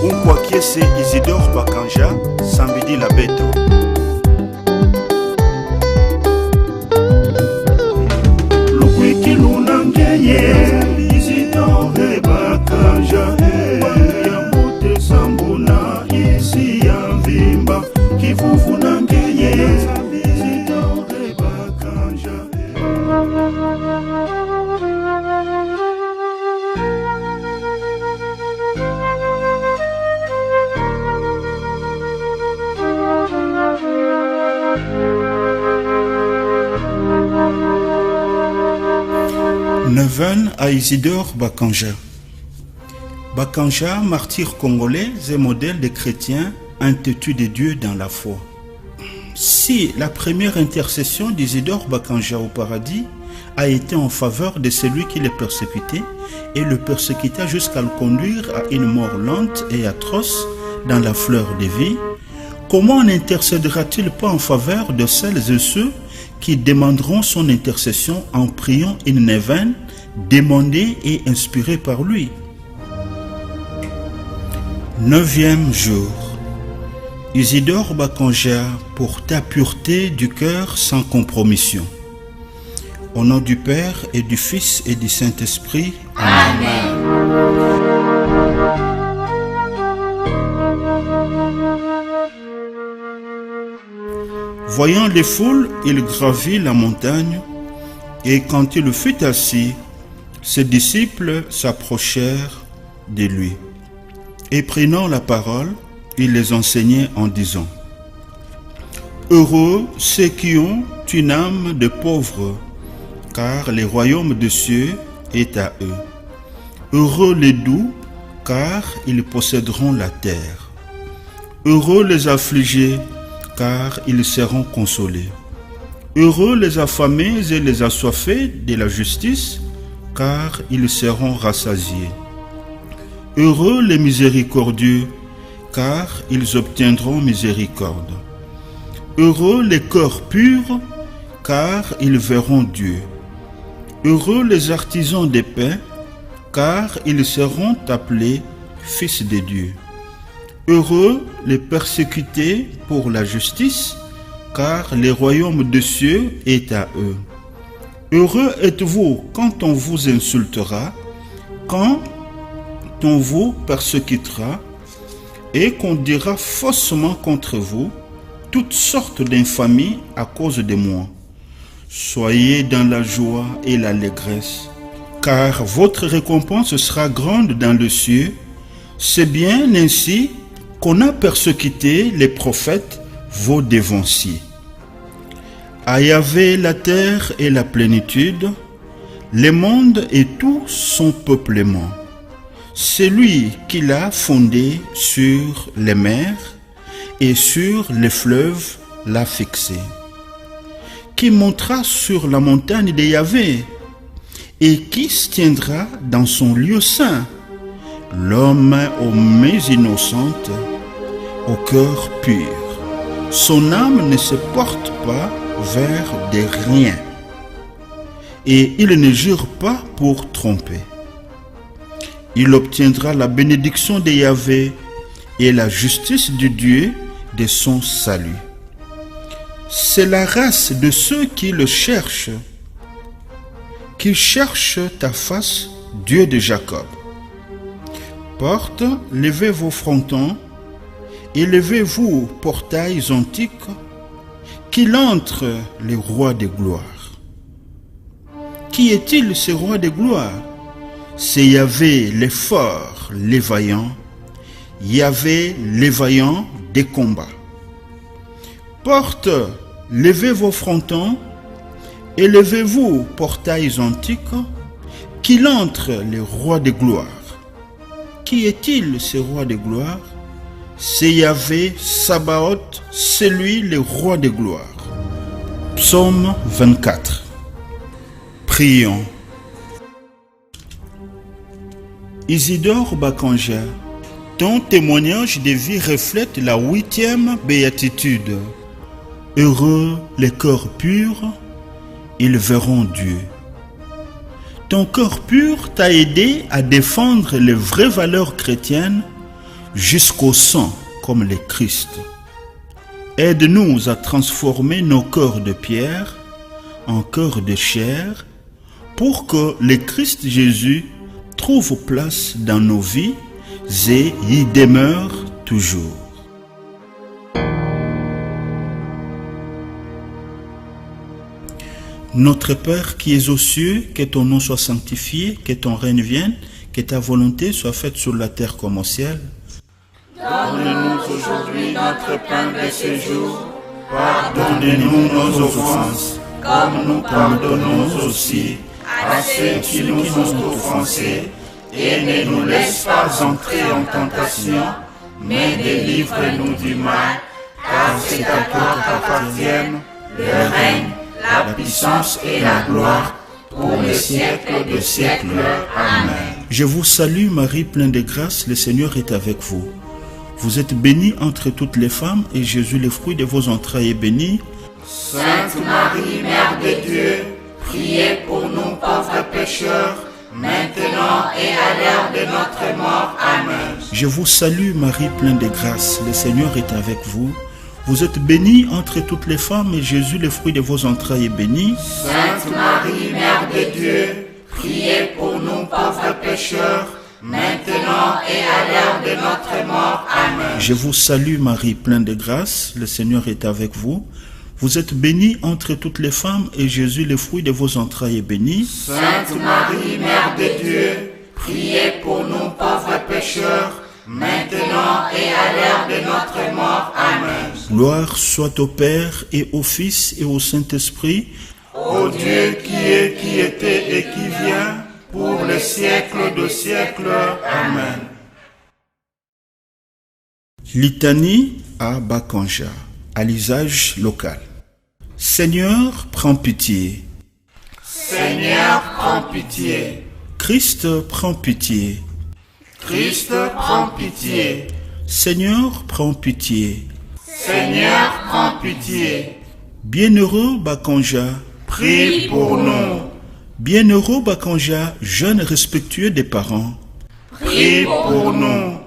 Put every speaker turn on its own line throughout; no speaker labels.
Unkwakiese Isidore Bakanja, Samedi la Bête.
Lukwiki lunangeye Isidore Bakanja, Yamute Sambuna isi ya Mvimba, Kivuvu nangeye Isidore Bakanja.
Neuvaine à Isidore Bakanja. Bakanja, martyr congolais et modèle des chrétiens intitulés de Dieu dans la foi. Si la première intercession d'Isidore Bakanja au paradis a été en faveur de celui qui le persécutait et le persécuta jusqu'à le conduire à une mort lente et atroce dans la fleur de vie, comment n'intercédera-t-il pas en faveur de celles et ceux qui demanderont son intercession en priant une neuvaine demandée et inspirée par lui? 9e jour. Isidore Bakanja, pour ta pureté du cœur sans compromission. Au nom du Père et du Fils et du Saint-Esprit. Amen. Voyant les foules, il gravit la montagne, et quand il fut assis, ses disciples s'approchèrent de lui. Et prenant la parole, il les enseignait en disant: Heureux ceux qui ont une âme de pauvres, car le royaume des cieux est à eux. Heureux les doux, car ils posséderont la terre. Heureux les affligés, car ils seront consolés. Heureux les affamés et les assoiffés de la justice, car ils seront rassasiés. Heureux les miséricordieux, car ils obtiendront miséricorde. Heureux les cœurs purs, car ils verront Dieu. Heureux les artisans de paix, car ils seront appelés fils de Dieu. Heureux les persécutés pour la justice, car le royaume des cieux est à eux. Heureux êtes-vous quand on vous insultera, quand on vous persécutera, et qu'on dira faussement contre vous toutes sortes d'infamies à cause de moi. Soyez dans la joie et l'allégresse, car votre récompense sera grande dans le ciel. C'est bien ainsi qu'on a persécuté les prophètes, vos devanciers. À Yahvé la terre et la plénitude, le monde et tout son peuplement. C'est lui qui l'a fondé sur les mers et sur les fleuves l'a fixé. Qui montera sur la montagne de Yahvé et qui se tiendra dans son lieu saint? L'homme aux mains innocentes, au cœur pur. Son âme ne se porte pas vers des riens et il ne jure pas pour tromper. Il obtiendra la bénédiction de Yahvé et la justice de Dieu de son salut. C'est la race de ceux qui le cherchent, qui cherchent ta face, Dieu de Jacob. Portes, levez vos frontons, élevez-vous, portails antiques, qu'il entre le roi de gloire. Qui est-il, ce roi de gloire? C'est Yahvé, le fort, le vaillant, Yahvé, le vaillant des combats. Portes, levez vos frontons, élevez-vous, portails antiques, qu'il entre le roi de gloire. Qui est-il, ce roi de gloire? C'est Yahvé, Sabaoth, c'est lui le roi de gloire. Psaume 24. Prions. Isidore Bakanja, ton témoignage de vie reflète la 8e béatitude. Heureux les cœurs purs, ils verront Dieu. Ton cœur pur t'a aidé à défendre les vraies valeurs chrétiennes jusqu'au sang comme le Christ. Aide-nous à transformer nos cœurs de pierre en cœurs de chair pour que le Christ Jésus trouve place dans nos vies et y demeure toujours. Notre Père qui es aux cieux, que ton nom soit sanctifié, que ton règne vienne, que ta volonté soit faite sur la terre comme au ciel.
Donne-nous aujourd'hui notre pain de ce jour. Pardonne-nous nos offenses, comme nous pardonnons aussi à ceux qui nous ont offensés. Et ne nous laisse pas entrer en tentation, mais délivre-nous du mal, car c'est à toi qu'appartiennent le règne, la puissance et la gloire pour les siècles des siècles. Amen.
Je vous salue Marie, pleine de grâce, le Seigneur est avec vous. Vous êtes bénie entre toutes les femmes, et Jésus, le fruit de vos entrailles, est béni.
Sainte Marie, Mère de Dieu, priez pour nous pauvres pécheurs, maintenant et à l'heure de notre mort. Amen.
Je vous salue Marie, pleine de grâce, le Seigneur est avec vous. Vous êtes bénie entre toutes les femmes, et Jésus, le fruit de vos entrailles, est béni.
Sainte Marie, Mère de Dieu, priez pour nous pauvres pécheurs, maintenant et à l'heure de notre mort. Amen.
Je vous salue Marie, pleine de grâce, le Seigneur est avec vous. Vous êtes bénie entre toutes les femmes, et Jésus, le fruit de vos entrailles, est béni.
Sainte Marie, Mère de Dieu, priez pour nous pauvres pécheurs, maintenant et à l'heure de notre mort. Amen.
Gloire soit au Père et au Fils et au Saint-Esprit.
Ô Dieu qui est, qui était et qui vient, pour les siècles de siècles. Amen.
Litanie à Bakanja, à l'usage local. Seigneur, prends pitié.
Seigneur, prends pitié.
Christ, prends pitié.
Christ, prends pitié.
Seigneur, prends pitié.
Seigneur, prends pitié.
Bienheureux Bakanja,
Prie pour nous.
bienheureux Bakanja, jeune respectueux des parents.
Prie pour nous.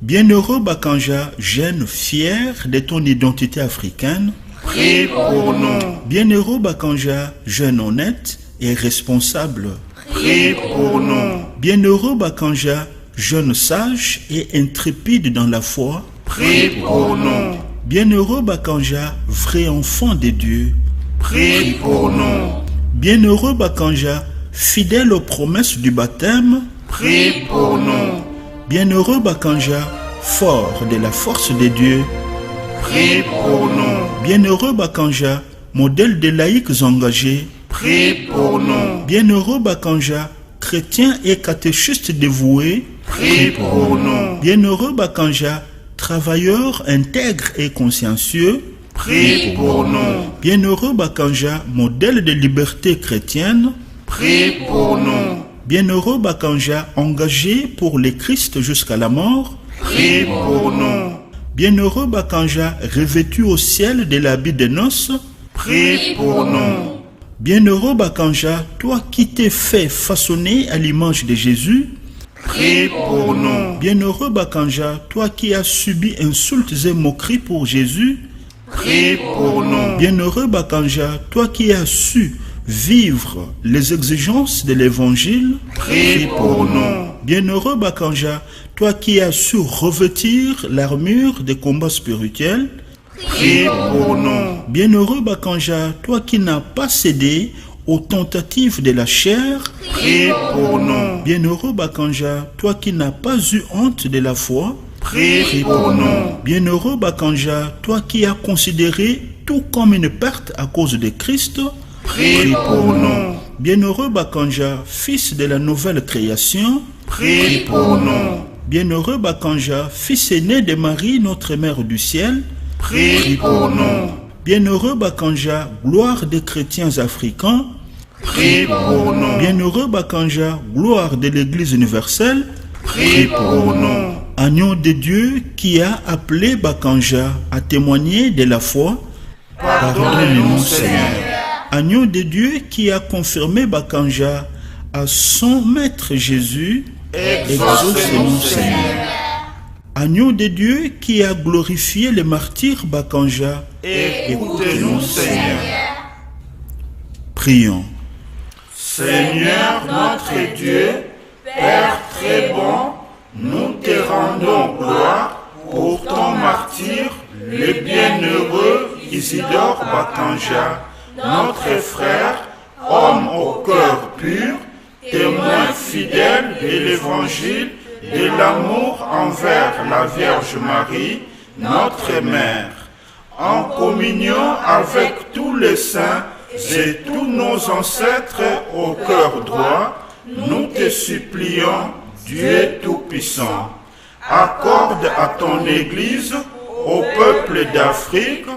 Bienheureux Bakanja, jeune fier de ton identité africaine.
Prie pour nous.
Bienheureux Bakanja, jeune honnête et responsable.
Prie pour nous.
Bienheureux Bakanja, jeune sage et intrépide dans la foi.
Prie pour nous.
Bienheureux Bakanja, vrai enfant de Dieu.
Prie pour nous.
Bienheureux Bakanja, fidèle aux promesses du baptême.
Prie pour nous.
Bienheureux Bakanja, fort de la force de Dieu.
Prie pour nous.
Bienheureux Bakanja, modèle de laïcs engagés.
Prie pour nous.
Bienheureux Bakanja, chrétien et catéchiste dévoué.
Prie pour nous.
Bienheureux Bakanja, travailleur intègre et consciencieux.
Prie pour nous.
Bienheureux Bakanja, modèle de liberté chrétienne.
Prie pour nous.
Bienheureux Bakanja, engagé pour le Christ jusqu'à la mort.
Prie pour nous.
Bienheureux Bakanja, revêtu au ciel de l'habit de noces.
Prie pour nous.
Bienheureux Bakanja, toi qui t'es fait façonner à l'image de Jésus.
Prie pour nous.
Bienheureux Bakanja, toi qui as subi insultes et moqueries pour Jésus.
Prie pour nous.
Bienheureux Bakanja, toi qui as su vivre les exigences de l'évangile.
Prie pour nous.
Bienheureux Bakanja, toi qui as su revêtir l'armure des combats spirituels.
Prie pour nous.
Bienheureux Bakanja, toi qui n'as pas cédé aux tentatives de la chair.
Prie pour nous.
Bienheureux Bakanja, toi qui n'as pas eu honte de la foi.
Prie pour nous.
Bienheureux Bakanja, toi qui as considéré tout comme une perte à cause de Christ.
Prie pour nous.
Bienheureux Bakanja, fils de la nouvelle création.
Prie pour nous.
Bienheureux Bakanja, fils aîné de Marie, notre mère du ciel.
Prie pour nous.
Bienheureux Bakanja, gloire des chrétiens africains.
Prie pour nous.
Bienheureux Bakanja, gloire de l'Église universelle.
Prie pour nous.
Agneau de Dieu qui a appelé Bakanja à témoigner de la foi.
Pardonne-nous, Seigneur.
Agneau de Dieu qui a confirmé Bakanja à son maître Jésus.
Exauce-nous, Seigneur.
Agneau de Dieu qui a glorifié le martyr Bakanja,
écoutez-nous, Seigneur.
Prions.
Seigneur notre Dieu, Père très bon, nous te rendons gloire pour ton martyr, le bienheureux Isidore Bakanja, notre frère, homme au cœur pur, témoin fidèle de l'évangile, de l'amour envers la Vierge Marie, notre Mère. En communion avec tous les saints et tous nos ancêtres au cœur droit, nous te supplions, Dieu Tout-Puissant, accorde à ton Église, au peuple d'Afrique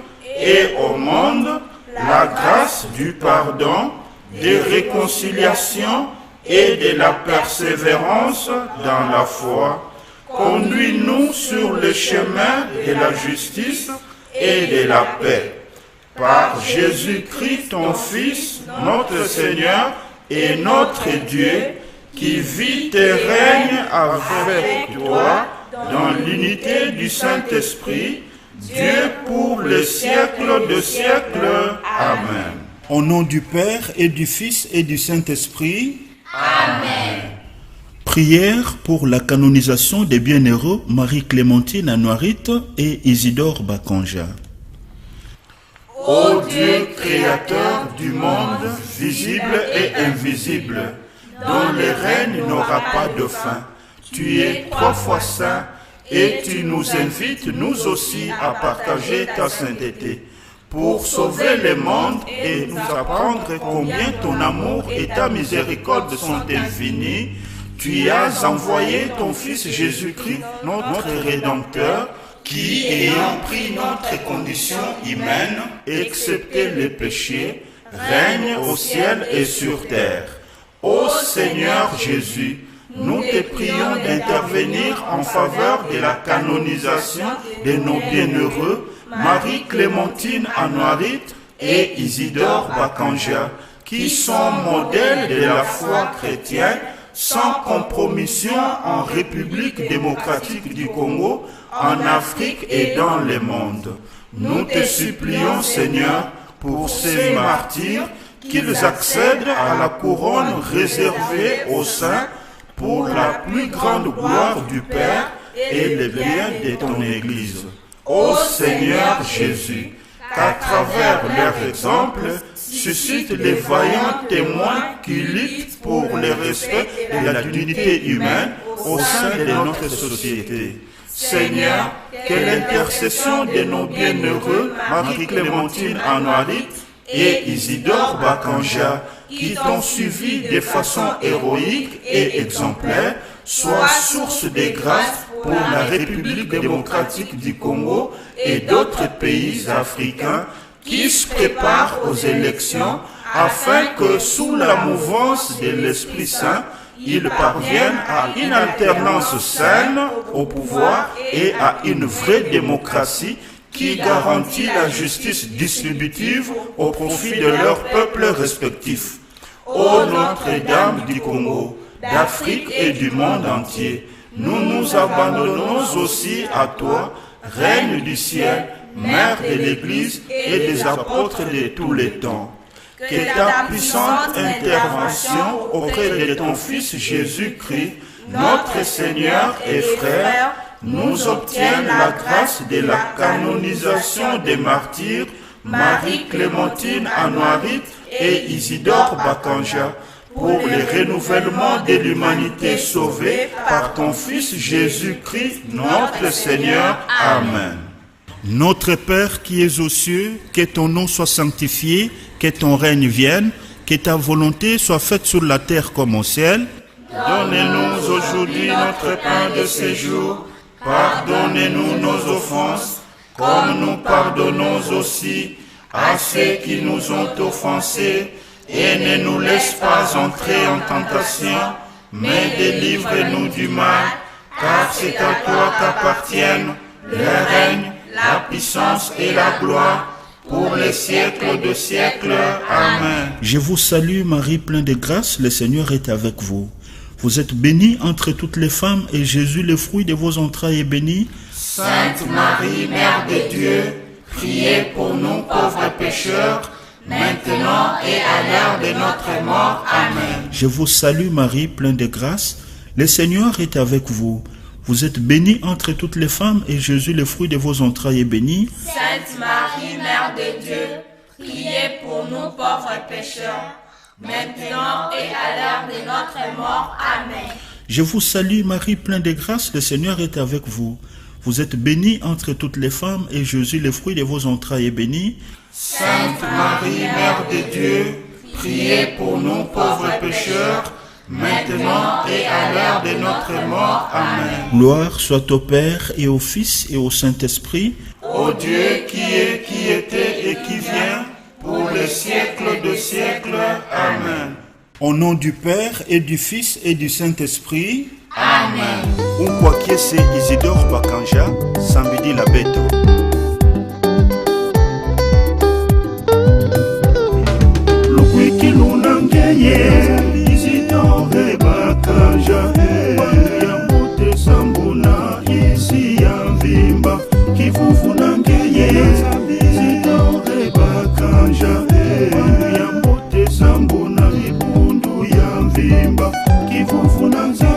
et au monde, la grâce du pardon, des réconciliations et de la persévérance dans la foi. Conduis-nous sur le chemin de la justice et de la paix. Par Jésus-Christ, ton Fils, notre Seigneur et notre Dieu, qui vit et règne avec toi dans l'unité du Saint-Esprit, Dieu pour les siècles de siècles. Amen.
Au nom du Père et du Fils et du Saint-Esprit.
Amen.
Prière pour la canonisation des bienheureux Marie-Clémentine Anouarite et Isidore Bakanja.
Ô Dieu créateur du monde, visible et invisible, dont le règne n'aura pas de fin, tu es 3 fois saint et tu nous invites nous aussi à partager ta sainteté pour sauver le monde et nous apprendre combien ton amour et ta miséricorde sont infinis. Tu as envoyé ton Fils Jésus-Christ, notre Rédempteur, qui, ayant pris notre condition humaine, excepté les péchés, règne au ciel et sur terre. Ô Seigneur Jésus, nous te prions d'intervenir en faveur de la canonisation de nos bienheureux Marie-Clémentine Anouarite et Isidore Bakanja, qui sont modèles de la foi chrétienne, sans compromission en République démocratique du Congo, en Afrique et dans le monde. Nous te supplions, Seigneur, pour ces martyrs, qu'ils accèdent à la couronne réservée aux saints pour la plus grande gloire du Père et le bien de ton Église. Ô Seigneur Jésus, qu'à travers leur exemple, suscite les vaillants témoins qui luttent pour le respect de la dignité humaine au sein de notre société. Seigneur, que l'intercession de nos bienheureux Marie-Clémentine Anouarite et Isidore Bakanja, qui t'ont suivi de façon héroïque et exemplaire, soit source de grâce pour la République démocratique du Congo et d'autres pays africains qui se préparent aux élections afin que, sous la mouvance de l'Esprit Saint, ils parviennent à une alternance saine au pouvoir et à une vraie démocratie qui garantit la justice distributive au profit de leurs peuples respectifs. Ô Notre-Dame du Congo, d'Afrique et du monde entier, nous nous abandonnons aussi à toi, Reine du ciel, Mère de l'Église et des apôtres de tous les temps. Que ta puissante intervention auprès de ton Fils Jésus-Christ, notre Seigneur et frère, nous obtienne la grâce de la canonisation des martyrs Marie-Clémentine Anouarite et Isidore Bakanja, pour le renouvellement de l'humanité sauvée par ton Fils Jésus-Christ, notre Seigneur. Amen.
Notre Père qui es aux cieux, que ton nom soit sanctifié, que ton règne vienne, que ta volonté soit faite sur la terre comme au ciel.
Donnez-nous aujourd'hui notre pain de ce jour. Pardonnez-nous nos offenses, comme nous pardonnons aussi à ceux qui nous ont offensés. Et ne nous laisse pas entrer en tentation, mais délivre-nous du mal, car c'est à toi qu'appartiennent le règne, la puissance et la gloire, pour les siècles de siècles. Amen.
Je vous salue Marie, pleine de grâce, le Seigneur est avec vous. Vous êtes bénie entre toutes les femmes, et Jésus, le fruit de vos entrailles, est béni.
Sainte Marie, Mère de Dieu, priez pour nous pauvres pécheurs, maintenant et à l'heure de notre mort. Amen.
Je vous salue Marie, pleine de grâce. Le Seigneur est avec vous. Vous êtes bénie entre toutes les femmes, et Jésus, le fruit de vos entrailles, est béni.
Sainte Marie, Mère de Dieu, priez pour nous pauvres pécheurs, maintenant et à l'heure de notre mort. Amen.
Je vous salue Marie, pleine de grâce, le Seigneur est avec vous. Vous êtes bénie entre toutes les femmes, et Jésus, le fruit de vos entrailles, est béni.
Sainte Marie, Mère de Dieu, priez pour nous pauvres pécheurs, maintenant et à l'heure de notre mort. Amen.
Gloire soit au Père et au Fils et au Saint-Esprit.
Ô Dieu qui est, qui était et qui vient, pour les siècles de siècles. Amen.
Au nom du Père et du Fils et du Saint-Esprit.
Amen.
Unkwakiese Isidore Bakanja, Samedi la Beto.
Lukwiki lunangeye, Isidore Bakanja, Yamute Sambuna, isi ya Mvimba, Kivuvu nangeye, Isidore Bakanja, Yamute Sambuna, Ibundu ya Mvimba, Kivuvu nangeye.